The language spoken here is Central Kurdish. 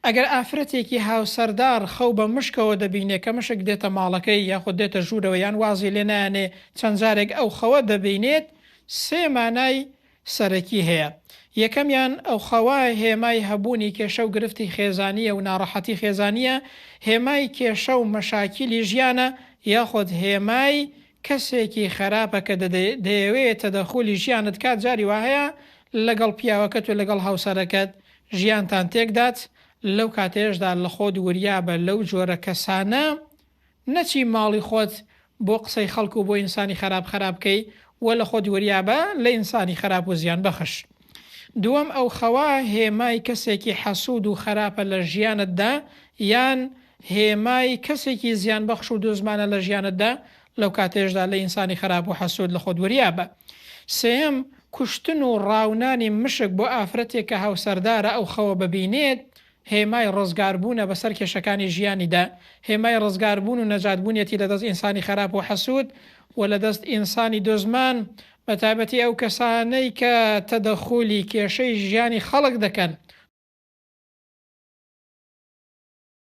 ئەگەر ئافرەتێکی هاوسەردار خەو بە مشکەوە دەبینێ کە مشک دێتە ماڵەکەی یاخود دێتە ژوورەوە یان وازی لێ نانێ چەند جارێک ئەو خەوە دەبینێت سێ مانای سەرەکی هەیە. یەکەمیان ئەو خەوە هێمای هەبوونی کێشە و گرفتی خێزانیە و ناڕەحەتی خێزانیە، هێمای کێشە و مەشاکیلی ژیانە یاخود هێمای کەسێکی خراپە کە دەیەوێت تەدەخولی ژیانت کات جاری وهەیە لەگەڵ پیاوەکەت و لەگەڵ هاوسەرەکەت ژیانتان تێکدات. لەو کاتێشدا لە خۆت وریابە لەو جۆرە کەسانە نەچی ماڵی خۆت بۆ قسەی خەڵکو و بۆ ئینسانی خراپکەی وە لە خۆت وریابە لە ئینسانی خراپ و زیان بەخش. دووەم ئەو خەوا هێمای کەسێکی حەسوود و خراپە لە ژیانتدا یان هێمای کەسێکی زیان بەخش و دۆزمانە لە ژیانتدا لەو کاتێشدا لە ئینسانی خراپ و حەسوود لە خۆت وریابە. سێم کوشتن و ڕاونانی مشک بۆ ئافرەتێک کە هاوسەردارە ئەو خەوە ببینێت هێمای ڕزگاربوونە بەسەر کێشەکانی ژیانیدا، هێمای ڕزگاربوون و نەجاتبوونیەتی لە دەست ئینسانی خراپ و حەسوود و لە دەست ئینسانی دۆزمان بە تایبەتی ئەو کەسانەی کە تەدەخولی کێشەی ژیانی خەڵک دەکەن